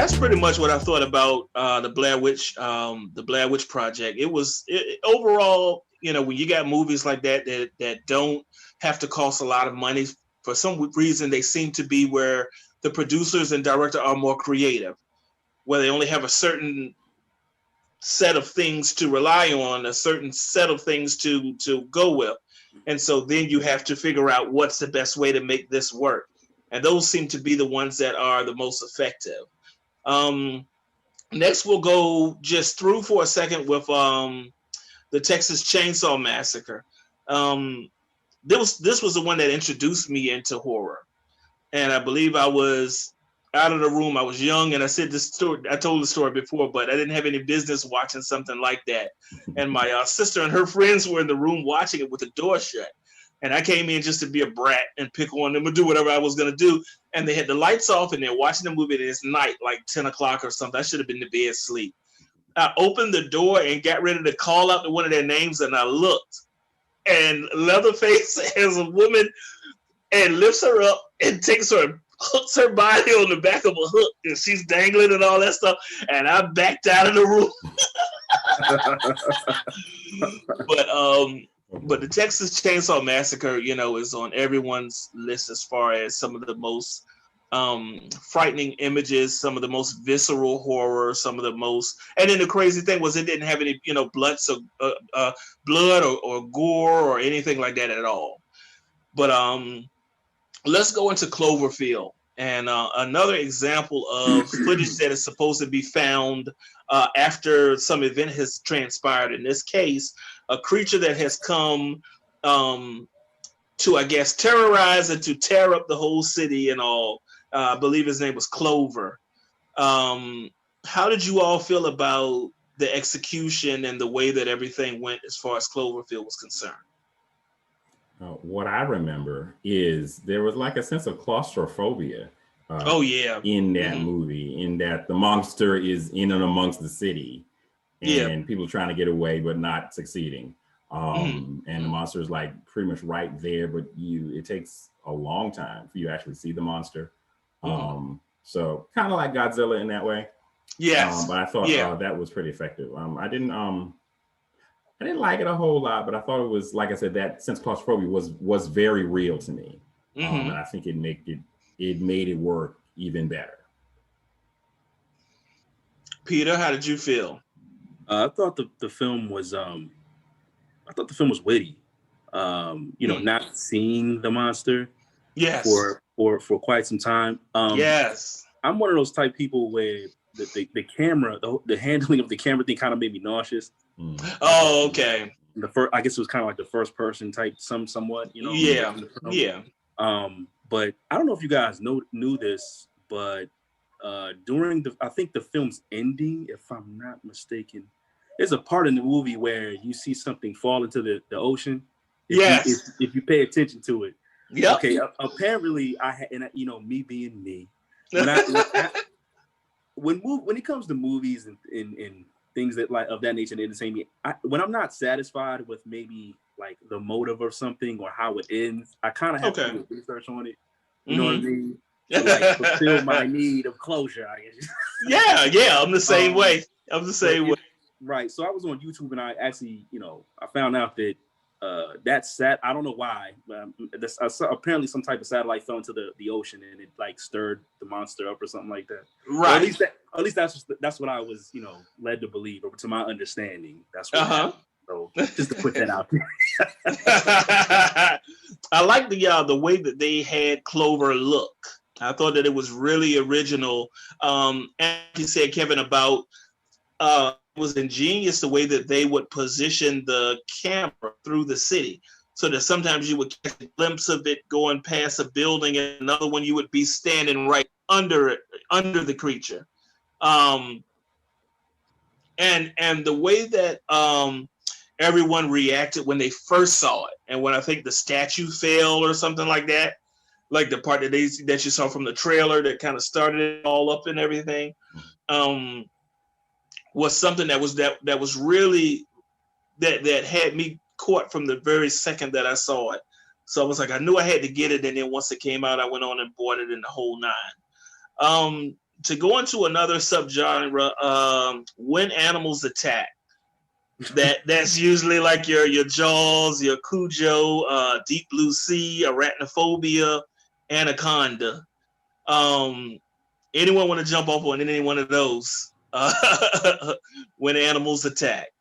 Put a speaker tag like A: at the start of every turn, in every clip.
A: that's pretty much what I thought about the Blair Witch Project. Overall, when you got movies like that don't have to cost a lot of money, for some reason they seem to be where the producers and director are more creative, where they only have a certain set of things to rely on, a certain set of things to go with. And so then you have to figure out what's the best way to make this work. And those seem to be the ones that are the most effective. Next, we'll go just through for a second with the Texas Chainsaw Massacre. This was the one that introduced me into horror. And I believe I was out of the room. I was young, and I said this story. I told the story before, but I didn't have any business watching something like that. And my sister and her friends were in the room watching it with the door shut. And I came in just to be a brat and pick on them and do whatever I was going to do. And they had the lights off, and they're watching the movie. And it's night, like 10 o'clock or something. I should have been in bed asleep. I opened the door and got ready to call out to one of their names, and I looked. And Leatherface has a woman and lifts her up and hooks her body on the back of a hook, and she's dangling and all that stuff. And I backed out of the room. But the Texas Chainsaw Massacre, is on everyone's list as far as some of the most frightening images, some of the most visceral horror, some of the most. And then the crazy thing was, it didn't have any, blood or gore or anything like that at all. But let's go into Cloverfield. And another example of footage that is supposed to be found after some event has transpired. In this case, a creature that has come to, I guess, terrorize and to tear up the whole city and all. I believe his name was Clover. How did you all feel about the execution and the way that everything went as far as Cloverfield was concerned?
B: What I remember is there was like a sense of claustrophobia in that movie, in that the monster is in and amongst the city and people trying to get away but not succeeding. And the monster is like pretty much right there, but it takes a long time for you to actually see the monster. So kind of like Godzilla in that way.
A: Yes.
B: But I thought that was pretty effective. I didn't like it a whole lot, but I thought it was, like I said, that sense of claustrophobia was very real to me. And I think it made it work even better.
A: Peter, how did you feel?
C: I thought the film was witty. Not seeing the monster for quite some time. I'm one of those type people where the camera, the handling of the camera thing kind of made me nauseous.
A: Oh, okay.
C: I guess it was kind of like the first person type, somewhat,
A: Yeah.
C: But I don't know if you guys knew this, but during I think the film's ending, if I'm not mistaken, there's a part in the movie where you see something fall into the ocean. If you pay attention to it.
A: Yeah.
C: Okay. Apparently, me being me, when it comes to movies and things that like of that nature and entertain me, when I'm not satisfied with maybe like the motive or something or how it ends, I kind of have to do research on it. You know what I mean? To like fulfill my need of closure, I guess.
A: Yeah. I'm the same way.
C: Right. So I was on YouTube and I actually, I found out that I don't know why, but apparently some type of satellite fell into the ocean and it like stirred the monster up or something like that.
A: Right.
C: Or at least that's what I was, led to believe, or to my understanding. That's what happened. So just to put that out there.
A: I like the way that they had Clover look. I thought that it was really original. And you said, Kevin, about it was ingenious the way that they would position the camera through the city, so that sometimes you would catch a glimpse of it going past a building, and another one you would be standing right under the creature. And the way that everyone reacted when they first saw it, and when I think the statue fell or something like that, like the part that you saw from the trailer that kind of started it all up and everything, was something that was really that had me caught from the very second that I saw it. So I was like, I knew I had to get it, and then once it came out, I went on and bought it in the whole nine. to go into another subgenre, when animals attack. That's usually like your Jaws, your Cujo, Deep Blue Sea, Arachnophobia, Anaconda. Anyone want to jump off on any one of those when animals attack?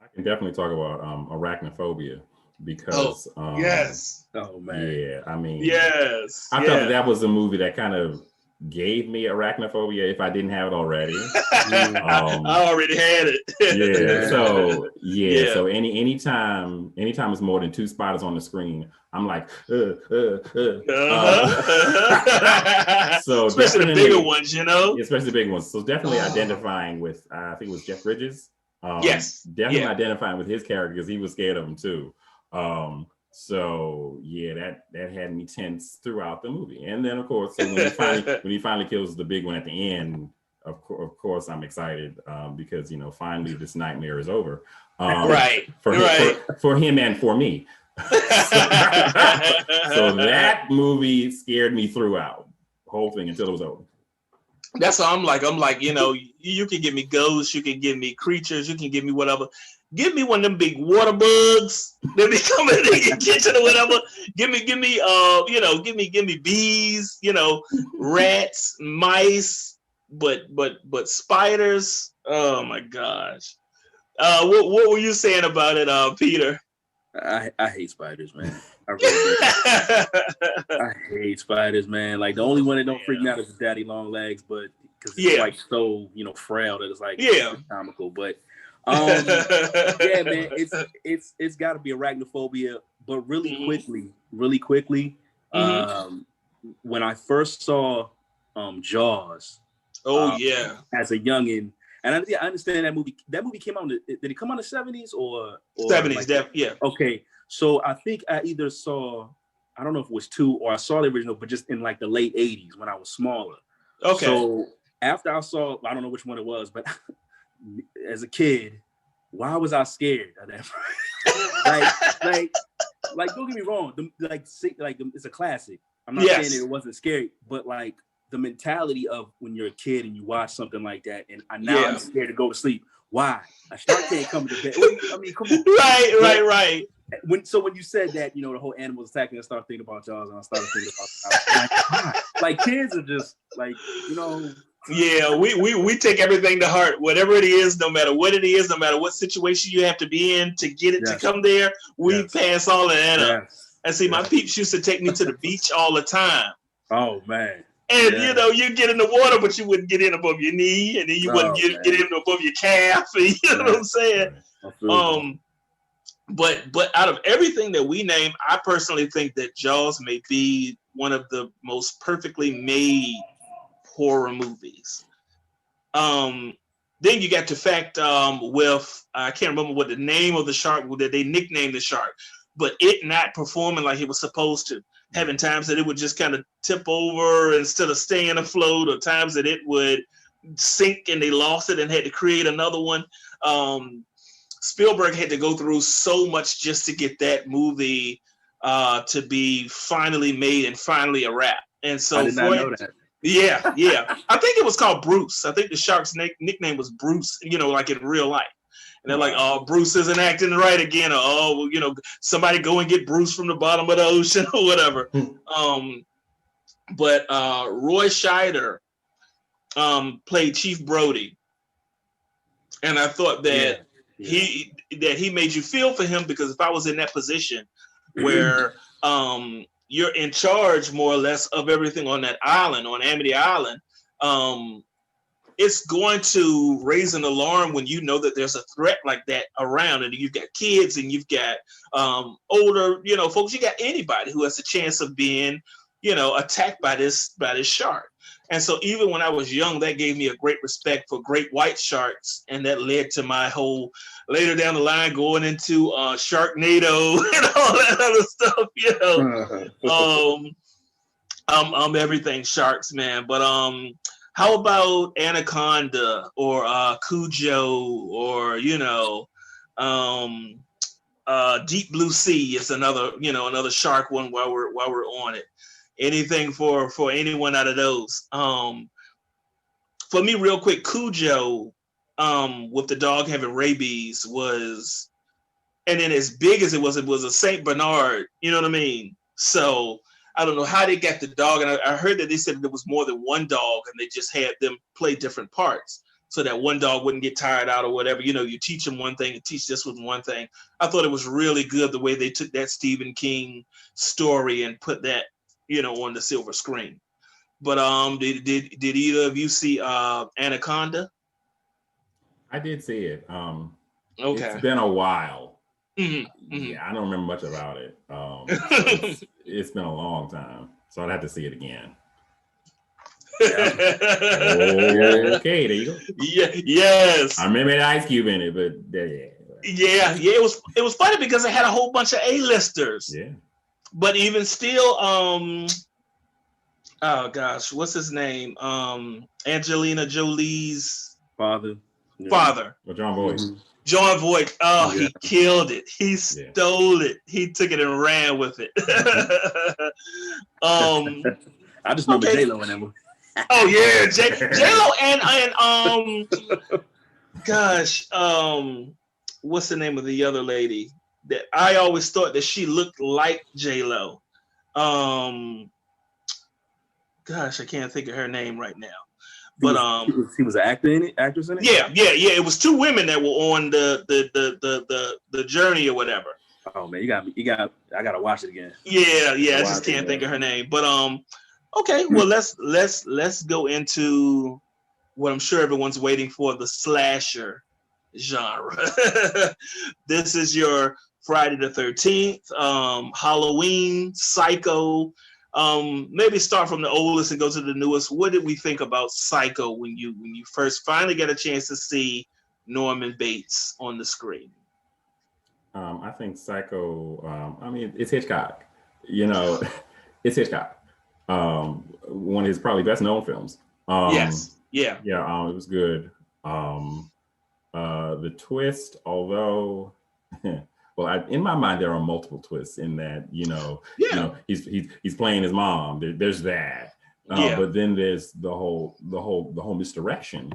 B: I can definitely talk about Arachnophobia because
A: yes.
C: Oh man.
B: Yeah, I mean,
A: yes.
B: I felt that was a movie that kind of gave me arachnophobia if I didn't have it already.
A: I already had it.
B: So anytime it's more than 2 spiders on the screen, I'm like, So
A: especially the bigger ones,
B: especially the big ones. So definitely identifying with, I think it was Jeff Bridges.
A: Yes,
B: definitely identifying with his character because he was scared of him too. So yeah, that had me tense throughout the movie. And then of course, so when he finally kills the big one at the end, of course I'm excited because finally this nightmare is over. For him and for me. So that movie scared me throughout the whole thing until it was over.
A: That's what I'm like, you can give me ghosts, you can give me creatures, you can give me whatever. Give me one of them big water bugs that be coming in your kitchen or whatever. Give me bees, rats, mice, but spiders. Oh my gosh. What were you saying about it, Peter?
C: I hate spiders, man. I really do. I hate spiders, man. Like the only one that don't freak me out is Daddy Long Legs, but because it's like so frail that it's like comical. But yeah, man, it's got to be arachnophobia. But really quickly, when I first saw Jaws, as a youngin'. And I understand that movie. That movie came out. Did it come out in the 70s or
A: 70s? Yeah.
C: Okay, so I think I either saw, I don't know if it was 2 or I saw the original, but just in like the late 80s when I was smaller. Okay. So after I saw, I don't know which one it was, but as a kid, why was I scared of that? like don't get me wrong. It's a classic. I'm not saying that it wasn't scary, but like, the mentality of when you're a kid and you watch something like that, and I'm scared to go to sleep. Why? A shark can't come to bed. I mean, come on.
A: Right.
C: When you said that, the whole animals attacking, I started thinking about Jaws, and I started thinking about like kids are just like,
A: Yeah, we take everything to heart. Whatever it is, no matter what it is, no matter what situation you have to be in to get it to come there, we pass all of that up. And see, my peeps used to take me to the beach all the time.
C: Oh man.
A: And you get in the water, but you wouldn't get in above your knee, and then you wouldn't get in above your calf. You know what I'm saying? But out of everything that we name, I personally think that Jaws may be one of the most perfectly made horror movies. Then you got the fact with, I can't remember what the name of the shark that they nicknamed the shark, but it not performing like it was supposed to. Having times that it would just kind of tip over instead of staying afloat, or times that it would sink and they lost it and had to create another one. Spielberg had to go through so much just to get that movie to be finally made and finally a wrap. And so
C: I did not know that.
A: Yeah. I think it was called Bruce. I think the shark's nickname was Bruce, like in real life. And they're like, oh, Bruce isn't acting right again. Or, somebody go and get Bruce from the bottom of the ocean or whatever. But Roy Scheider played Chief Brody. And I thought that he made you feel for him, because if I was in that position where you're in charge more or less of everything on that island, on Amity Island, it's going to raise an alarm when you know that there's a threat like that around, and you've got kids and you've got older, folks. You got anybody who has a chance of being, attacked by this shark. And so even when I was young, that gave me a great respect for great white sharks, and that led to my whole later down the line going into Sharknado and all that other stuff. Everything sharks, man. But how about Anaconda or Cujo or Deep Blue Sea is another shark one while we're on it. Anything for anyone out of those. for me, real quick, Cujo, with the dog having rabies was, and then as big as it was a Saint Bernard. You know what I mean? So I don't know how they got the dog, and I heard that they said there was more than one dog, and they just had them play different parts so that one dog wouldn't get tired out or whatever. You know, you teach them one thing and teach this one thing. I thought it was really good the way they took that Stephen King story and put that, you know, on the silver screen. But did either of you see Anaconda?
B: I did see it.
A: Okay.
B: It's been a while.
A: Mm-hmm.
B: Yeah, I don't remember much about it. So it's been a long time, so I'd have to see it again. Okay, there you go.
A: Yeah, yes.
B: I remember the Ice Cube in it, but
A: yeah. It was funny because it had a whole bunch of A-listers.
B: Yeah.
A: But even still, oh gosh, what's his name? Angelina Jolie's
C: father.
B: Well, John Voight.
C: Mm-hmm.
A: John Voight. Oh, yeah. He killed it. He stole it. He took it and ran with it.
C: I just remember J-Lo in that movie.
A: Oh yeah, J-Lo and gosh, what's the name of the other lady that I always thought that she looked like J-Lo? Gosh, I can't think of her name right now. But
C: he was an actress in it.
A: Yeah. It was two women that were on the journey or whatever.
C: Oh man, I gotta watch it again.
A: Yeah. I just can't think of her name. But okay, well let's go into what I'm sure everyone's waiting for, the slasher genre. This is your Friday the 13th, Halloween, Psycho. Maybe start from the oldest and go to the newest. What did we think about Psycho when you first finally get a chance to see Norman Bates on the screen?
B: I think Psycho, I mean, it's Hitchcock. You know, it's Hitchcock. One of his probably best known films.
A: Yes. Yeah.
B: Yeah. It was good. The twist, although, well, in my mind there are multiple twists in that. You know, he's playing his mom. There's that. But then there's the whole misdirection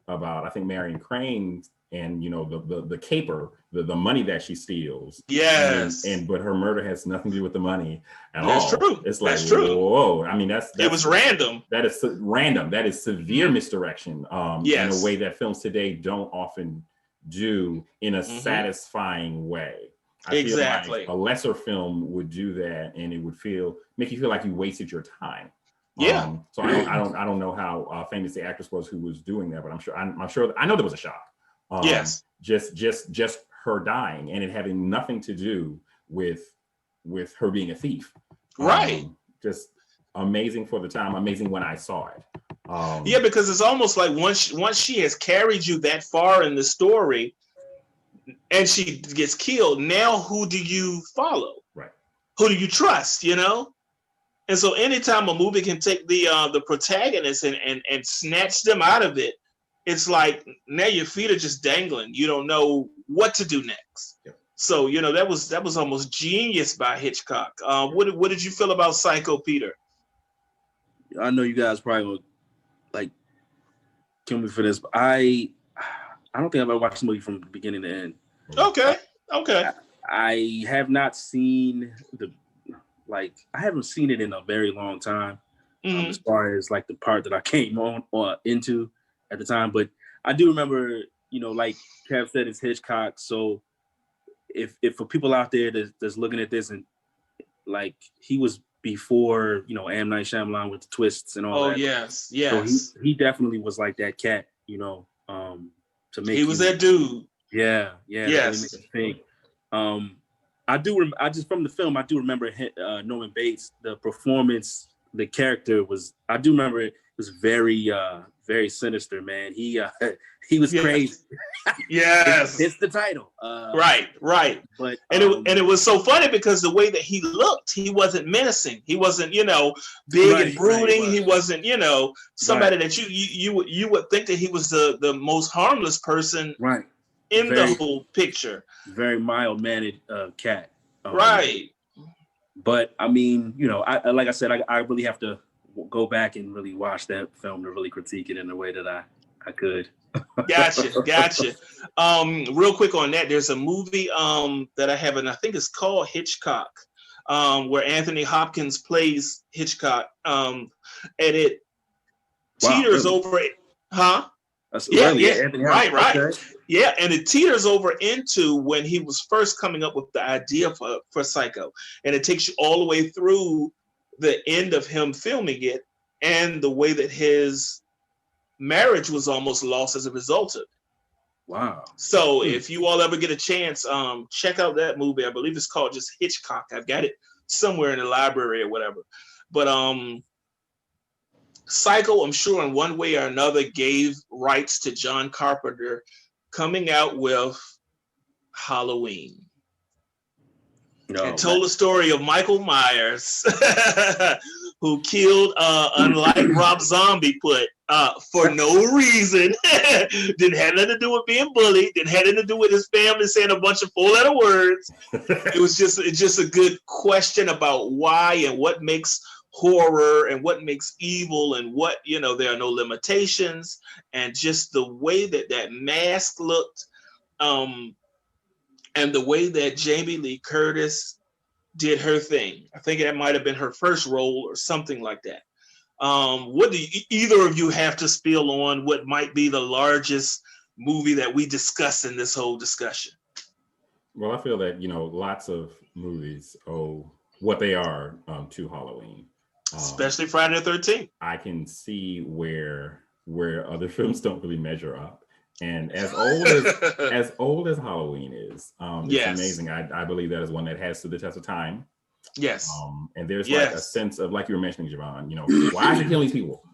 B: about, I think, Marion Crane and, you know, the caper, the money that she steals.
A: Yes.
B: But her murder has nothing to do with the money at all.
A: That's true.
B: It's like,
A: that's true.
B: Whoa. I mean, that's
A: it was random.
B: That is random. That is severe misdirection. In a way that films today don't often do in a satisfying way. I feel like a lesser film would do that, and it would make you feel like you wasted your time.
A: Yeah.
B: So I don't know how famous the actress was who was doing that, but I'm sure I know there was a shock.
A: Yes.
B: Just her dying and it having nothing to do with her being a thief.
A: Right.
B: Just amazing for the time. Amazing when I saw it.
A: Yeah, because it's almost like once she has carried you that far in the story, and she gets killed, now who do you follow?
B: Right.
A: Who do you trust? You know. And so anytime a movie can take the protagonist and snatch them out of it, it's like now your feet are just dangling. You don't know what to do next.
B: Yep.
A: So, you know, that was almost genius by Hitchcock. What did you feel about Psycho, Peter?
C: I know you guys probably would like kill me for this, but I don't think I've ever watched the movie from beginning to end.
A: Okay.
C: I have not seen I haven't seen it in a very long time, as far as like the part that I came on or into at the time. But I do remember, you know, like Kev said, it's Hitchcock. So if for people out there that's looking at this and like he was before, you know, M. Night Shyamalan with the twists and all that. Oh,
A: yes.
C: So he definitely was like that cat, you know, to make.
A: He was that dude.
C: Yeah.
A: Yes.
C: Really think. I just from the film, I do remember Norman Bates, the performance, the character was. I do remember it was very, very sinister, man. He was crazy.
A: Yes,
C: it's the title.
A: Right.
C: But
A: it was so funny because the way that he looked, he wasn't menacing. He wasn't, you know, big and brooding. He wasn't, you know, somebody that you would think that he was the most harmless person.
C: Right.
A: In the whole picture.
C: Very mild-mannered cat.
A: Right.
C: But I mean, you know, like I said, I really have to go back and really watch that film to really critique it in the way that I could.
A: Gotcha. Real quick on that, there's a movie that I have, and I think it's called Hitchcock, where Anthony Hopkins plays Hitchcock, and it teeters over it, huh?
C: That's really
A: right. Okay. Yeah, and it teeters over into when he was first coming up with the idea for Psycho, and it takes you all the way through the end of him filming it, and the way that his marriage was almost lost as a result of it.
C: Wow.
A: So if you all ever get a chance, check out that movie. I believe it's called just Hitchcock. I've got it somewhere in the library or whatever. But Psycho, I'm sure in one way or another gave rights to John Carpenter coming out with Halloween. And told the story of Michael Myers, who killed, unlike Rob Zombie put, for no reason. Didn't have nothing to do with being bullied. Didn't have nothing to do with his family saying a bunch of 4-letter words. It was just a good question about why and what makes horror and what makes evil, and what, there are no limitations, and just the way that mask looked, and the way that Jamie Lee Curtis did her thing. I think that might have been her first role or something like that. What do either of you have to spill on what might be the largest movie that we discuss in this whole discussion?
B: Well, I feel that, lots of movies owe what they are to Halloween.
A: Especially Friday the 13th.
B: I can see where other films don't really measure up. And as old as Halloween is, it's amazing. I believe that is one that has stood the test of time.
A: Yes.
B: And there's like a sense of, like you were mentioning, Javon, why is it killing these people?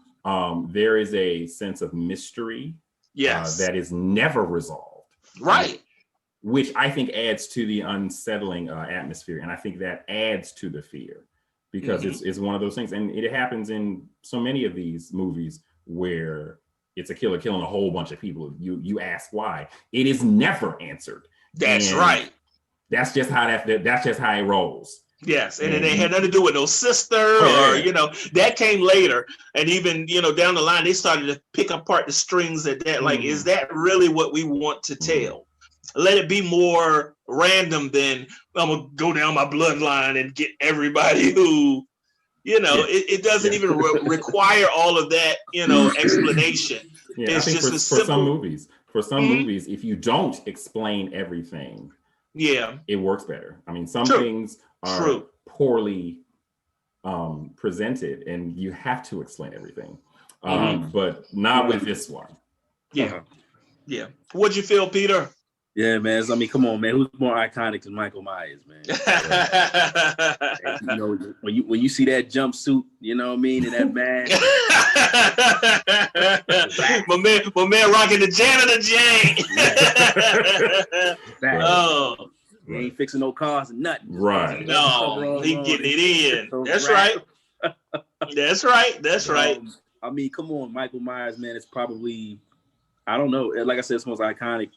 B: There is a sense of mystery that is never resolved.
A: Right.
B: Which I think adds to the unsettling atmosphere. And I think that adds to the fear, because it's one of those things. And it happens in so many of these movies where it's a killer killing a whole bunch of people. You ask why. It is never answered.
A: That's right.
B: That's just how it rolls.
A: Yes, and it had nothing to do with no sister or that came later. And even down the line, they started to pick apart the strings at that. Like, is that really what we want to tell? Let it be more random than I'm gonna go down my bloodline and get everybody who. It doesn't even require all of that, explanation.
B: Yeah, it's just for some movies. For some movies, if you don't explain everything, it works better. I mean, some things are poorly presented, and you have to explain everything, but not with this one.
A: Yeah. What'd you feel, Peter?
C: Yeah, man. I mean, come on, man. Who's more iconic than Michael Myers, man? And, when you see that jumpsuit, you know what I mean, and that mask.
A: my man rocking the janitor Jane.
C: Oh, he ain't fixing no cars and nothing.
B: Right.
A: No, he getting it in. That's right. That's right.
C: I mean, come on, Michael Myers, man. It's probably, I don't know. Like I said, it's the most iconic.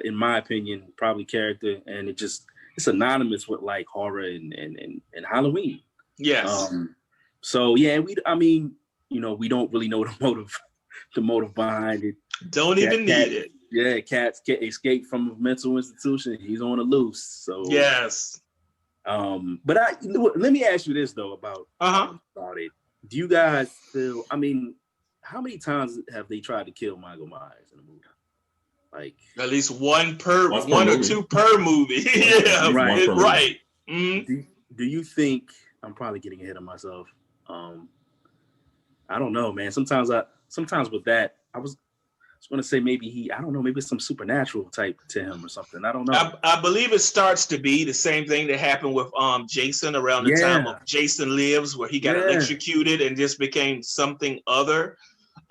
C: In my opinion, probably character, and it's synonymous with like horror and Halloween.
A: Yes.
C: So yeah, we don't really know the motive behind it.
A: Don't even need it.
C: Yeah, Cat's escaped from a mental institution. He's on the loose. So
A: yes.
C: But let me ask you this though about it. Do you guys feel? I mean, how many times have they tried to kill Michael Myers in the movie? Like
A: at least one or two per movie. Yeah, right. Mm-hmm.
C: Do you think I'm probably getting ahead of myself? I don't know, man. Sometimes with that, I was going to say maybe maybe it's some supernatural type to him or something. I don't know.
A: I believe it starts to be the same thing that happened with Jason around the time of Jason Lives, where he got electrocuted and just became something other.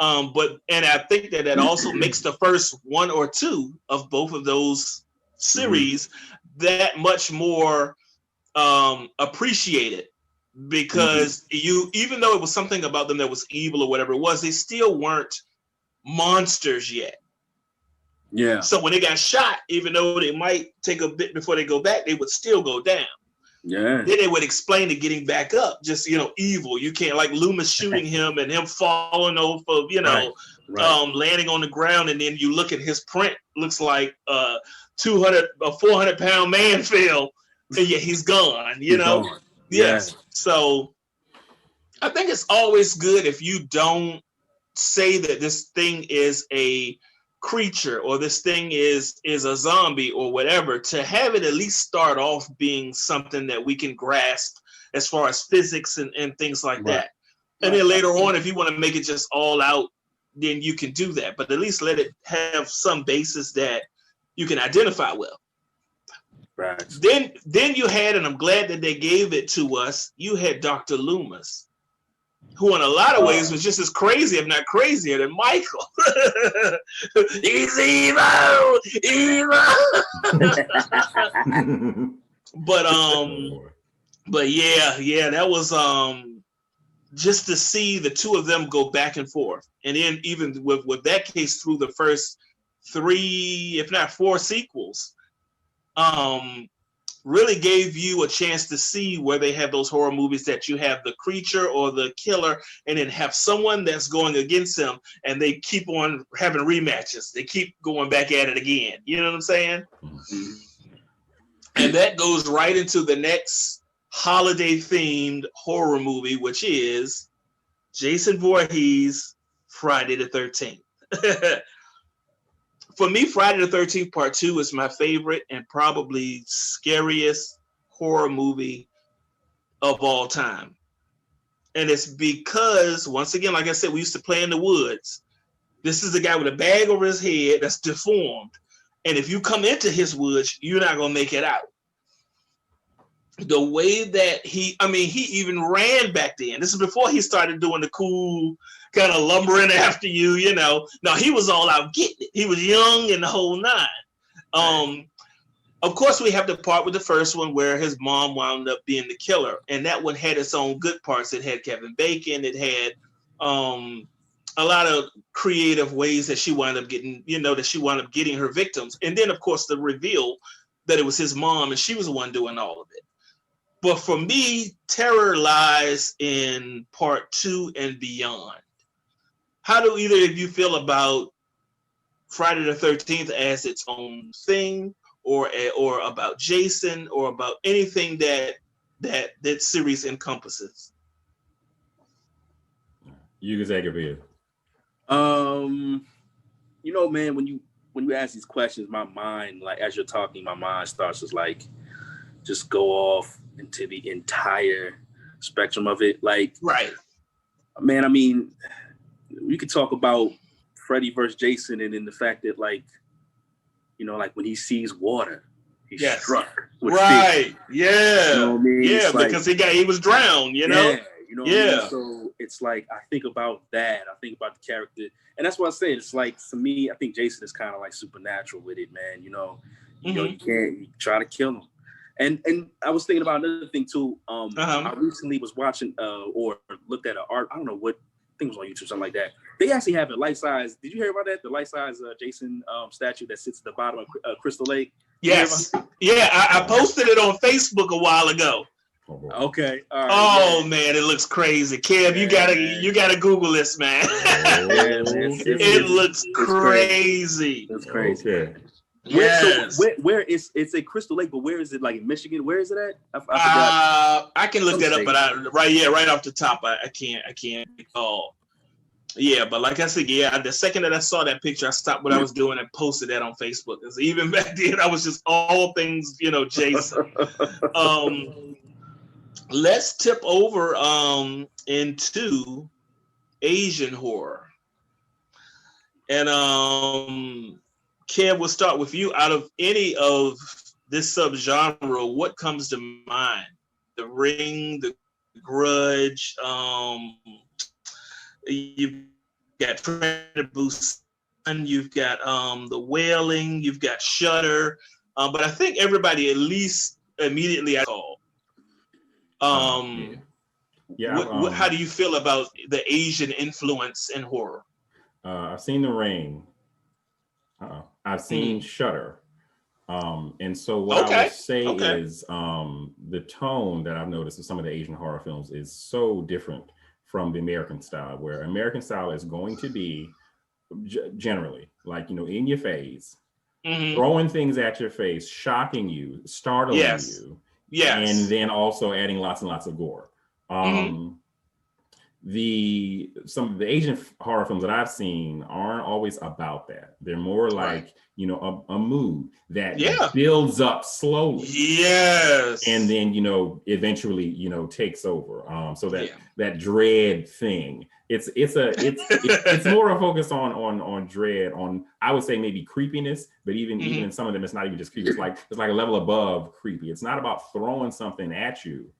A: And I think that also makes the first one or two of both of those series that much more appreciated, because even though it was something about them that was evil or whatever it was, they still weren't monsters yet.
C: Yeah.
A: So when they got shot, even though they might take a bit before they go back, they would still go down.
C: Yeah.
A: Then they would explain the getting back up, just, evil. You can't, like Loomis shooting him and him falling over, landing on the ground. And then you look at his print, looks like a 400-pound man fell. And yet he's gone,
C: Gone.
A: Yes. Yeah. So I think it's always good if you don't say that this thing is a creature or this thing is a zombie or whatever, to have it at least start off being something that we can grasp as far as physics and things like that. And then later on, if you want to make it just all out, then you can do that. But at least let it have some basis that you can identify with.
C: Right.
A: Then you had, and I'm glad that they gave it to us, you had Dr. Loomis, who in a lot of ways was just as crazy, if not crazier, than Michael. He's evil! But yeah, that was just to see the two of them go back and forth. And then even with that case, through the first 3, if not 4 sequels, really gave you a chance to see where they have those horror movies that you have the creature or the killer and then have someone that's going against him, and they keep on having rematches. They keep going back at it again. You know what I'm saying? Mm-hmm. And that goes right into the next holiday-themed horror movie, which is Jason Voorhees' Friday the 13th. For me, Friday the 13th Part 2 is my favorite and probably scariest horror movie of all time. And it's because, once again, like I said, we used to play in the woods. This is a guy with a bag over his head that's deformed. And if you come into his woods, you're not going to make it out. The way that he even ran back then. This is before he started doing the cool kind of lumbering after you, No, he was all out getting it. He was young and the whole nine. Of course, we have the part with the first one where his mom wound up being the killer. And that one had its own good parts. It had Kevin Bacon. It had a lot of creative ways that she wound up getting, getting her victims. And then, of course, the reveal that it was his mom and she was the one doing all of it. But for me, terror lies in Part 2 and beyond. How do either of you feel about Friday the 13th as its own thing, or about Jason, or about anything that series encompasses?
B: You can take it, Peter.
C: Man, when you ask these questions, my mind, like as you're talking, my mind starts just go off into the entire spectrum of it. Like,
A: right,
C: man, I mean, we could talk about Freddy versus Jason, and in the fact that, like when he sees water, he's struck with
A: right
C: fear.
A: Yeah,
C: you know what I mean?
A: Yeah, because he was drowned,
C: Yeah, what I mean? So it's like, I think about that, I think about the character, and that's what I say. It's like, to me, I think Jason is kind of like supernatural with it, man. You can't try to kill him. And I was thinking about another thing too. I recently was watching or looked at an art. I don't know what. I think it was on YouTube, something like that. They actually have a life-size. Did you hear about that? The life-size Jason statue that sits at the bottom of Crystal Lake.
A: Yes. Yeah, I posted it on Facebook a while ago.
C: Okay. All
A: right, man, it looks crazy. Kev, you gotta Google this, man. It looks crazy.
C: It's crazy.
B: Okay.
A: Yes.
C: Where is it's a Crystal Lake, but where is it? Like in Michigan? Where is it at? I forgot.
A: I can look that up, but right off the top, I can't recall. Yeah, but like I said, the second that I saw that picture, I stopped what I was doing and posted that on Facebook. Because even back then, I was just all things, Jason. Let's tip over into Asian horror, and Kev, we'll start with you. Out of any of this subgenre, what comes to mind? The Ring, The Grudge, you've got Train to Busan, you've got The Wailing, you've got Shudder, but I think everybody at least immediately I call. How do you feel about the Asian influence in horror?
B: I've seen The Ring. I've seen Shudder. And so what I would say is the tone that I've noticed in some of the Asian horror films is so different from the American style, where American style is going to be generally like, in your face, throwing things at your face, shocking you, startling you, and then also adding lots and lots of gore. Some of the Asian horror films that I've seen aren't always about that. They're more like, a mood that builds up slowly. Yes. And then, eventually, takes over. So that dread thing, it's more a focus on dread, on, I would say, maybe creepiness, but even in some of them, it's not even just creepy. It's like a level above creepy. It's not about throwing something at you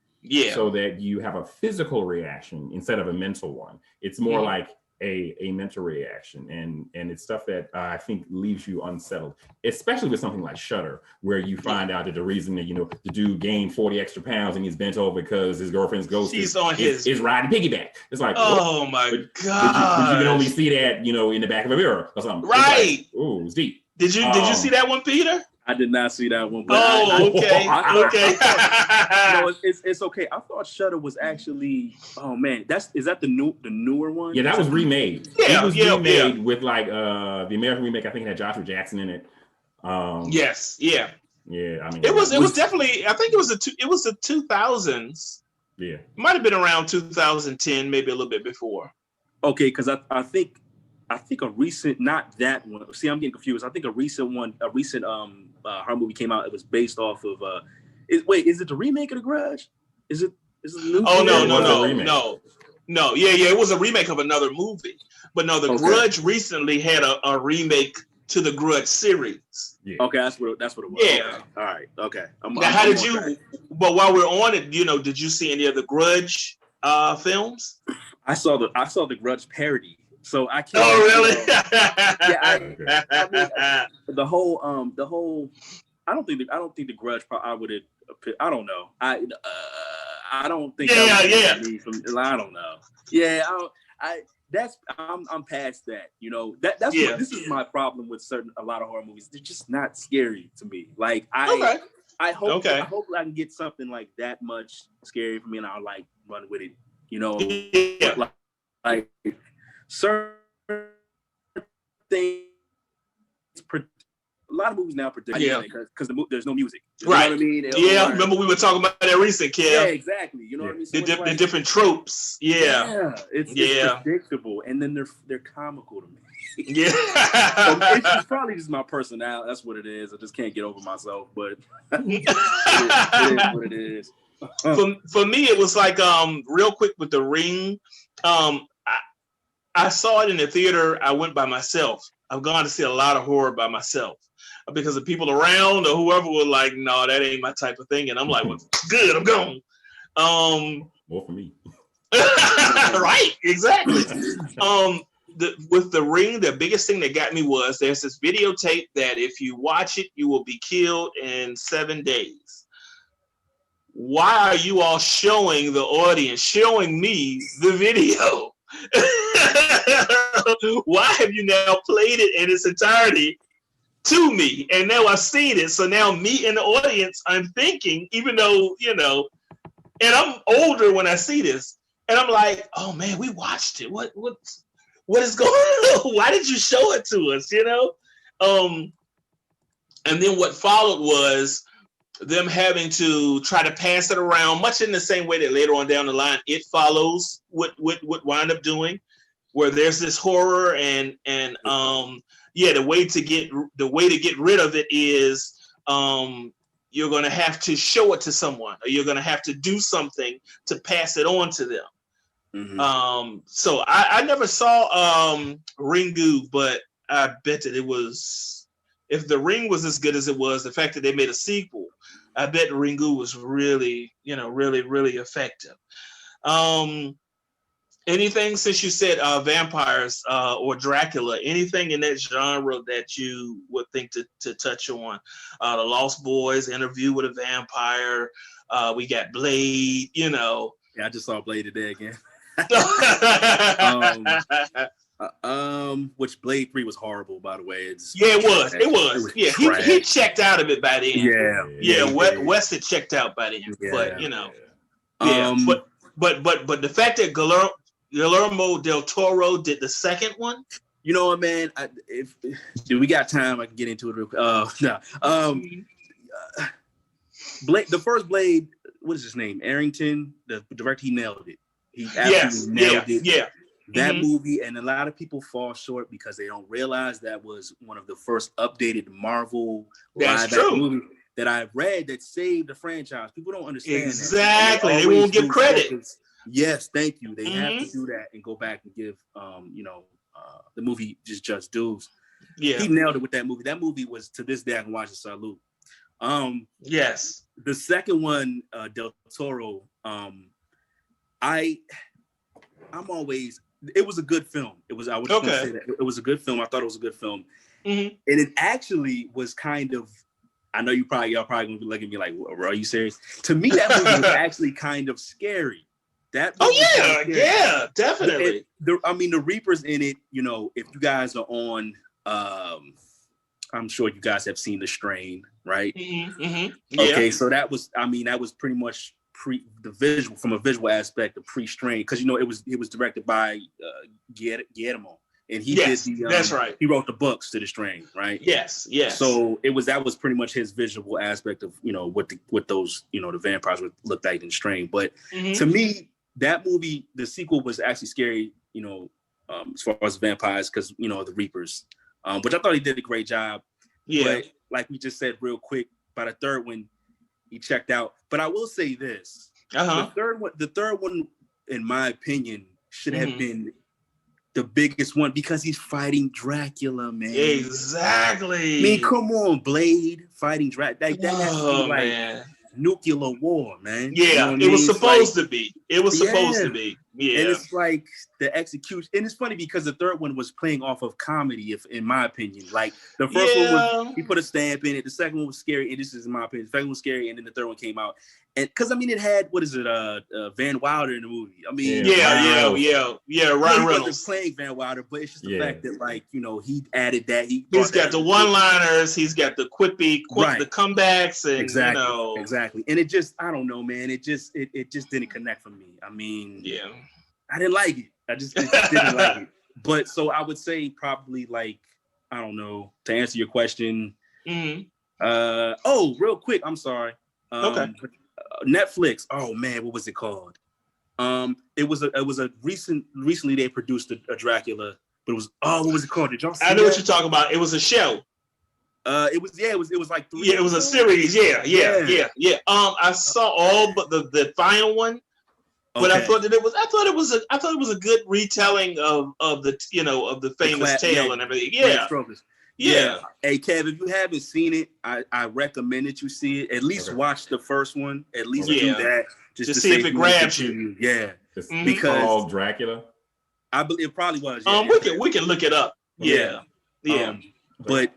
B: so that you have a physical reaction instead of a mental one. It's more like a mental reaction, and it's stuff that I think leaves you unsettled, especially with something like Shudder, where you find out that the reason that the dude gained 40 extra pounds and he's bent over because his girlfriend's ghost is riding piggyback. It's like,
A: oh my god!
B: But you can only see that in the back of a mirror or something.
A: Right?
B: It's like, ooh, it's deep.
A: Did you see that one, Peter?
C: I did not see that one. But
A: okay.
C: It's okay. I thought Shudder was actually. Oh man, is that the newer one?
B: Yeah, that was remade. It was remade with like the American remake. I think it had Joshua Jackson in it.
A: Yes. Yeah.
B: Yeah. I mean,
A: it was definitely. I think it was the 2000s.
B: Yeah.
A: It might have been around 2010, maybe a little bit before.
C: Okay, because I think a recent, not that one. See, I'm getting confused. I think a recent horror movie came out. It was based off of. Is it the remake of The Grudge? Is it the new?
A: Oh no. Yeah. It was a remake of another movie, but no, The Grudge recently had a remake to the Grudge series.
C: Yeah. Okay, that's what it was.
A: Yeah.
C: Okay. All right. Okay.
A: How did you? But while we're on it, did you see any of the Grudge films?
C: I saw the Grudge parody. So I can't.
A: Oh really?
C: I mean, the whole. I don't think the Grudge. I would have. I don't know. I don't think.
A: Yeah.
C: I don't know. Yeah. I'm past that. This is my problem with a lot of horror movies. They're just not scary to me. Like I hope I can get something like that much scary for me, and I'll like run with it.
A: Yeah.
C: Like certain things. A lot of movies now predict because there's no music. You know what I mean?
A: Remember we were talking about that recent, Kev.
C: Yeah, exactly. You know what I mean? So
A: the different tropes.
C: It's predictable, and then they're comical to me.
A: Yeah,
C: it's probably just my personality. That's what it is. I just can't get over myself, but it is what it is.
A: For me, it was like real quick with The Ring. I saw it in the theater. I went by myself. I've gone to see a lot of horror by myself because the people around or whoever were like, no, that ain't my type of thing. And I'm like, well, good, I'm gone.
B: More for me.
A: Right, exactly. With The Ring, the biggest thing that got me was there's this videotape that if you watch it, you will be killed in 7 days. Why are you all showing the audience, showing me the video? Why have you now played it in its entirety to me? And now I've seen it. So now me in the audience, I'm thinking, even though, and I'm older when I see this, and I'm like, oh man, we watched it. What is going on? Why did you show it to us? And then what followed was them having to try to pass it around, much in the same way that later on down the line, It Follows would wind up doing, where there's this horror and the way to get rid of it is you're going to have to show it to someone, or you're going to have to do something to pass it on to them. Mm-hmm. So I never saw Ringu, but I bet that it was, if The Ring was as good as it was, the fact that they made a sequel, I bet Ringu was really, really, really effective. Anything, since you said vampires or Dracula, anything in that genre that you would think to touch on? The Lost Boys, Interview with a Vampire. We got Blade,
C: Yeah, I just saw Blade today again. Which Blade 3 was horrible, by the way.
A: It was. Yeah, he checked out of it by then. Yeah. West had checked out by then. Yeah. But but the fact that Guillermo del Toro did the second one.
C: You know what, man? If we got time, I can get into it real quick. Blade, the first Blade, what is his name? Arrington, the director, he nailed it. He absolutely nailed it. Yeah. That movie, and a lot of people fall short because they don't realize that was one of the first updated Marvel live-action movies that I've read that saved the franchise. People don't understand
A: exactly. They won't give credit.
C: Yes, thank you. They have to do that and go back and give the movie just dues. Yeah, he nailed it with that movie. That movie was, to this day, I can watch it. Salute.
A: Yes.
C: The second one, Del Toro. It was a good film. It was. I would just say that it was a good film. I thought it was a good film, and it actually was kind of. I know y'all probably gonna be looking at me like, "Are you serious?" To me, that movie was actually kind of scary.
A: Yeah, definitely.
C: The Reapers in it. You know, if you guys are on, I'm sure you guys have seen The Strain, right? Yeah. Okay, so that was pretty much the visual, from a visual aspect, of pre-Strain, because it was directed by Guillermo, and he did the.
A: That's right.
C: He wrote the books to The Strain, right?
A: Yes.
C: So that was pretty much his visual aspect of what those the vampires would look like in Strain. But to me, that movie, the sequel, was actually scary. As far as vampires, because the Reapers, which I thought he did a great job. Yeah. But like we just said real quick, by the third one, he checked out. But I will say this: the third one, in my opinion, should have been the biggest one, because he's fighting Dracula, man.
A: Exactly.
C: I mean, come on, Blade fighting Dracula. That has to be like nuclear war, man.
A: Yeah, it was supposed to be. It was supposed to be. Yeah.
C: And it's like the execution. And it's funny because the third one was playing off of comedy, in my opinion. Like, the first one was, he put a stamp in it. The second one was scary. And this is my opinion. The second one was scary. And then the third one came out. And because, it had, Van Wilder in the movie. Ryan Reynolds wasn't playing Van Wilder, but it's just the fact that, he added that.
A: He's got the one-liners. He's got the the comebacks, and
C: exactly. And it just, I don't know, man. It just didn't connect for me. I didn't like it. I just didn't like it. But so I would say probably, I don't know, to answer your question. Real quick, I'm sorry. Netflix. Oh man, what was it called? It was a recently they produced a Dracula, but it was what was it called? Did y'all see
A: I know what you're talking about. It was a show.
C: It was like 3.
A: Yeah, it was a series. Yeah. I saw all but the final one. But I thought it was a good retelling of the famous tale and everything. Yeah.
C: Hey, Kev, if you haven't seen it, I recommend that you see it. At least watch the first one. At least do that. Just to
A: see if it grabs you.
C: Yeah.
B: Because called Dracula.
C: I believe it probably was.
A: We can look it up. Yeah.
C: But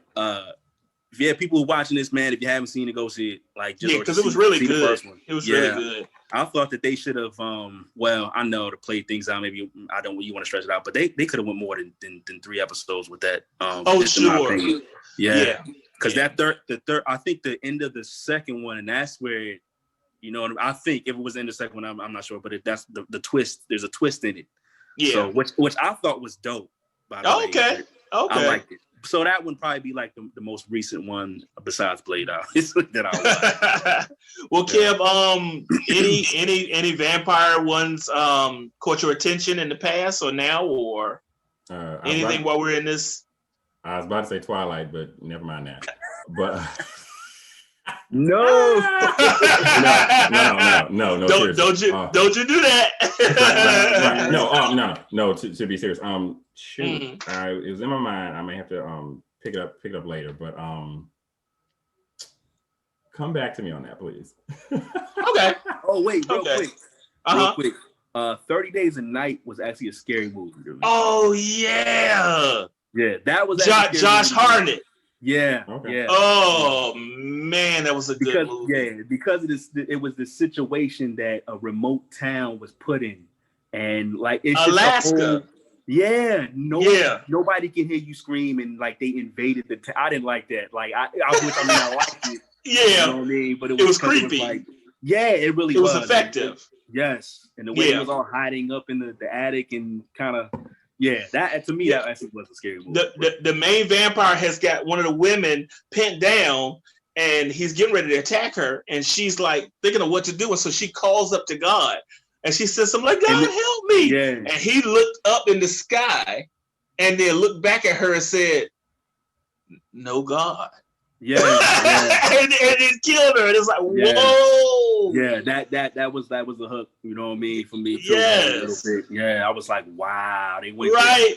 C: people who are watching this, man, if you haven't seen it, go see it.
A: Because it was really good. It was really good.
C: I thought that they should have. I know, to play things out, maybe you want to stretch it out, but they could have went more than 3 episodes with that.
A: Sure.
C: Yeah. Because the third, I think the end of the second one, and that's where, I think if it was in the second one, I'm not sure, but if that's the twist, there's a twist in it. Yeah. So, which I thought was dope. By the way.
A: Okay.
C: I liked it. So that would probably be like the most recent one besides Blade Out that I like.
A: Well, Kev, any vampire ones caught your attention in the past or now, or anything while we're in this?
B: I was about to say Twilight, but never mind that. But
C: no.
A: Don't you do that?
B: Right. No. To be serious, it was in my mind. I may have to pick it up later, but come back to me on that, please.
A: Okay.
C: Oh wait, real quick. 30 Days a Night was actually a scary movie.
A: Oh yeah.
C: Yeah, that was
A: Josh Hartnett.
C: Yeah.
B: Okay.
C: Yeah.
A: Oh man, that was a good movie.
C: Yeah, because of this, it was the situation that a remote town was put in, and it's
A: Alaska.
C: Yeah, nobody can hear you scream and like they invaded the. I didn't like that. Like I liked it.
A: Yeah,
C: you know what I mean. But
A: it was creepy.
C: It was like, yeah, it really
A: was effective.
C: Yes, and the way it was all hiding up in the attic and kind of. Yeah, that to me that actually was a scary movie.
A: The main vampire has got one of the women pinned down, and he's getting ready to attack her, and she's like thinking of what to do, and so she calls up to God, and she says something like, "God, help me!"
C: Yeah.
A: And he looked up in the sky, and then looked back at her and said, "No God."
C: Yeah,
A: and it killed her. And it's like, whoa.
C: Yeah, that was a hook. You know what I mean? For me too.
A: Yes.
C: Yeah, I was like, wow, they went
A: right.